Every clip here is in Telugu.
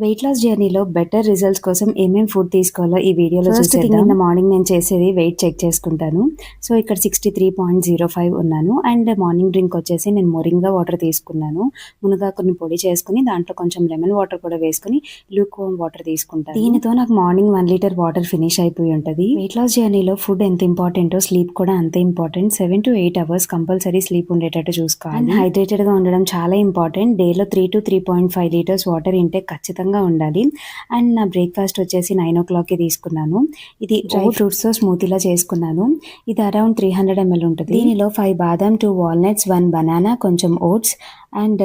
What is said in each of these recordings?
వెయిట్ లాస్ జర్నీలో బెటర్ రిజల్ట్స్ కోసం ఏమేం ఫుడ్ తీసుకోవాలో ఈ వీడియోలో first thing in the morning నేను చేసేది వెయిట్ చెక్ చేసుకుంటాను. సో ఇక్కడ 63.05 ఉన్నాను. అండ్ మార్నింగ్ డ్రింక్ వచ్చేసి నేను మొరింగా వాటర్ తీసుకున్నాను. మునగాకుని పొడి చేసుకుని దాంట్లో కొంచెం లెమన్ వాటర్ కూడా వేసుకుని లూక్వార్మ్ వాటర్ తీసుకుంటాను. దీనితో నాకు మార్నింగ్ 1 లీటర్ వాటర్ ఫినిష్ అయిపోయి ఉంటుంది. వెయిట్ లాస్ జర్నీలో ఫుడ్ ఎంత ఇంపార్టెంటో స్లీప్ కూడా అంతే important. 7 to 8 hours compulsory sleep ఉండేటట్టు చూసుకోవాలి. అండ్ హైడ్రేటెడ్ గా ఉండడం చాలా ఇంపార్టెంట్. డేలో 3 to 3.5 లీటర్స్ వాటర్ ఇంటేక్ ఖచ్చితంగా ఉండాలి. అండ్ నా బ్రేక్ఫాస్ట్ వచ్చేసి 9 o'clockకి తీసుకున్నాను. ఇది డ్రై ఫ్రూట్స్తో స్మూతీలా చేసుకున్నాను. ఇది అరౌండ్ 300 ml ఉంటుంది. దీనిలో 5 బాదాం, 2 వాల్నట్స్, 1 బనానా, కొంచెం ఓట్స్ అండ్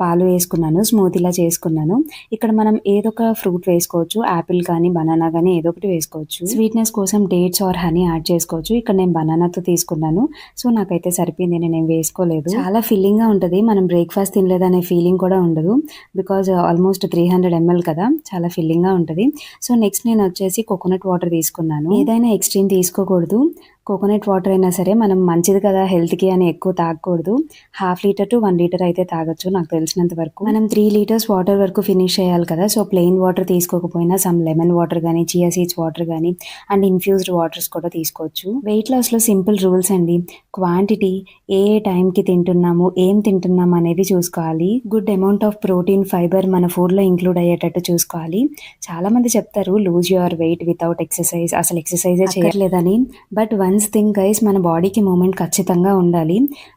పాలు వేసుకున్నాను. స్మూతీలా చేసుకున్నాను. ఇక్కడ మనం ఏదో ఒక ఫ్రూట్ వేసుకోవచ్చు. యాపిల్ కానీ బనానా కానీ ఏదో ఒకటి వేసుకోవచ్చు. స్వీట్నెస్ కోసం డేట్స్ ఆర్ హనీ యాడ్ చేసుకోవచ్చు. ఇక్కడ నేను బనానాతో తీసుకున్నాను. సో నాకైతే సరిపోయింది, నేను వేసుకోలేదు. చాలా ఫిల్లింగ్ గా ఉంటుంది. మనం బ్రేక్ఫాస్ట్ తినలేదనే ఫీలింగ్ కూడా ఉండదు. బికాజ్ ఆల్మోస్ట్ 300 ml కదా, చాలా ఫిల్లింగ్ గా ఉంటుంది. సో నెక్స్ట్ నేను వచ్చేసి కోకోనట్ వాటర్ తీసుకున్నాను. ఏదైనా ఎక్స్ట్రీమ్ తీసుకోకూడదు. కోకోనట్ వాటర్ అయినా సరే మనం మంచిది కదా హెల్త్కి అని ఎక్కువ తాగకూడదు. 1/2 లీటర్ to 1 లీటర్ అయితే తాగొచ్చు నాకు తెలిసినంత వరకు. మనం 3 లీటర్స్ వాటర్ వరకు ఫినిష్ చేయాలి కదా. సో ప్లెయిన్ వాటర్ తీసుకోకపోయినా సమ్ లెమన్ వాటర్ కానీ, చియా సీడ్స్ వాటర్ కానీ అండ్ ఇన్ఫ్యూజ్డ్ వాటర్స్ కూడా తీసుకోవచ్చు. వెయిట్ లాస్లో సింపుల్ రూల్స్ అండి. క్వాంటిటీ, ఏ టైంకి తింటున్నాము, ఏం తింటున్నాము అనేది చూసుకోవాలి. Good amount of protein, fibre మన ఫుడ్లో ఇంక్లూడ్ అయ్యేటట్టు చూసుకోవాలి. చాలా మంది చెప్తారు lose your weight without exercise, అసలు ఎక్సర్సైజే చేయలేదని. బట్ వన్స్ థింగ్ గైస్, మన బాడీకి మూమెంట్ ఖచ్చితంగా ఉండాలి.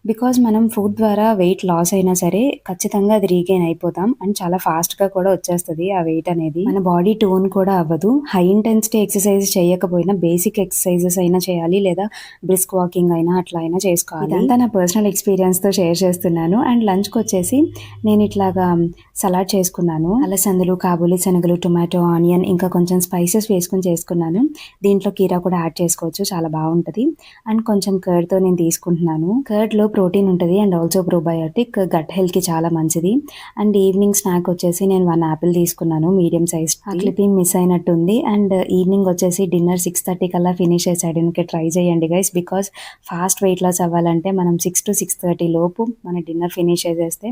బికాజ్ మనం ఫుడ్ ద్వారా వెయిట్ లాస్ అయినా సరే ఖచ్చితంగా అది రీగెయిన్ అయిపోతాం. అండ్ చాలా ఫాస్ట్గా కూడా వచ్చేస్తుంది ఆ వెయిట్ అనేది. మన బాడీ టోన్ కూడా అవ్వదు. హై ఇంటెన్సిటీ ఎక్సర్సైజ్ చేయకపోయినా బేసిక్ ఎక్సర్సైజెస్ అయినా చేయాలి, లేదా బ్రిస్క్ వాకింగ్ అయినా అట్లా అయినా చేసుకోవాలి. ఇదంతా నా పర్సనల్ ఎక్స్పీరియన్స్తో షేర్ చేస్తున్నాను. అండ్ లంచ్కి వచ్చేసి నేను ఇట్లాగా సలాడ్ చేసుకున్నాను. అలసందలు, కాబూలి శనగలు, టొమాటో, ఆనియన్, ఇంకా కొంచెం స్పైసెస్ వేసుకుని చేసుకున్నాను. దీంట్లో కీరా కూడా యాడ్ చేసుకోవచ్చు, చాలా బాగుంటుంది. అండ్ కొంచెం కర్డ్తో నేను తీసుకుంటున్నాను. కర్డ్లో ప్రోటీన్ ఉంటుంది అండ్ ఆల్సో ప్రోబయోటిక్, గట్ హెల్త్కి చాలా మంచిది. అండ్ ఈవినింగ్ స్నాక్ వచ్చేసి నేను 1 యాపిల్ తీసుకున్నాను, మీడియం సైజ్. ఆ క్లిప్పింగ్ మిస్ అయినట్టుంది. అండ్ ఈవినింగ్ వచ్చేసి డిన్నర్ 6:30 కల్లా ఫినిష్ చేసేయడానికి ట్రై చేయండి guys. Because fast weight loss అవ్వాలంటే మనం 6 to 6:30 లోపు మన డిన్నర్ ఫినిష్ చేసేస్తే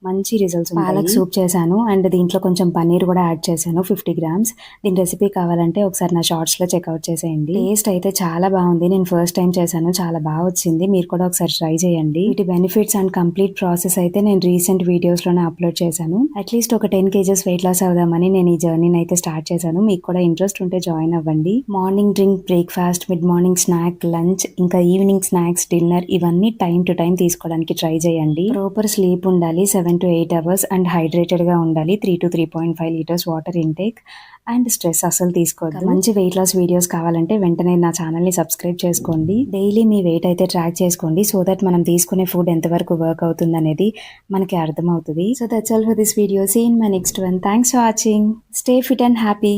మంచి రిజల్ట్స్. పాలక్ సూప్ చేశాను అండ్ దీంట్లో కొంచెం పన్నీర్ కూడా యాడ్ చేశాను, 50 grams. దీని రెసిపీ కావాలంటే ఒకసారి నా షార్ట్స్లో చెక్అవుట్ చేసేయండి. టేస్ట్ అయితే చాలా బాగుంది. నేను ఫస్ట్ టైం చేశాను, చాలా బాగా వచ్చింది. మీరు కూడా ఒకసారి ట్రై చేయండి. వీటి బెనిఫిట్స్ అండ్ కంప్లీట్ ప్రాసెస్ అయితే నేను రీసెంట్ వీడియోస్లోనే అప్లోడ్ చేశాను. అట్లీస్ట్ ఒక 10 kgs వెయిట్ లాస్ అవుదామని నేను ఈ జర్నీని అయితే స్టార్ట్ చేశాను. మీకు కూడా ఇంట్రెస్ట్ ఉంటే జాయిన్ అవ్వండి. Morning drink, breakfast, mid morning snack, lunch, ఇంకా ఈవినింగ్ స్నాక్స్, డిన్నర్ ఇవన్నీ టైం టు టైం తీసుకోవడానికి ట్రై చేయండి. ప్రాపర్ స్లీప్ ఉండాలి, 7 to 8 అవర్స్. అండ్ హైడ్రేటెడ్గా ఉండాలి, 3 to 3.5 litres water intake. And stress అసలు తీసుకోవద్దు. మంచి వెయిట్ లాస్ వీడియోస్ కావాలంటే వెంటనే నా ఛానల్ని సబ్స్క్రైబ్ చేసుకోండి. డైలీ మీ వెయిట్ అయితే ట్రాక్ చేసుకోండి. సో దట్ మనం తీసుకునే ఫుడ్ ఎంతవరకు వర్క్ అవుతుంది అనేది మనకి అర్థమవుతుంది. So that's all for this video. See in my next one. Thanks for watching. Stay fit and happy.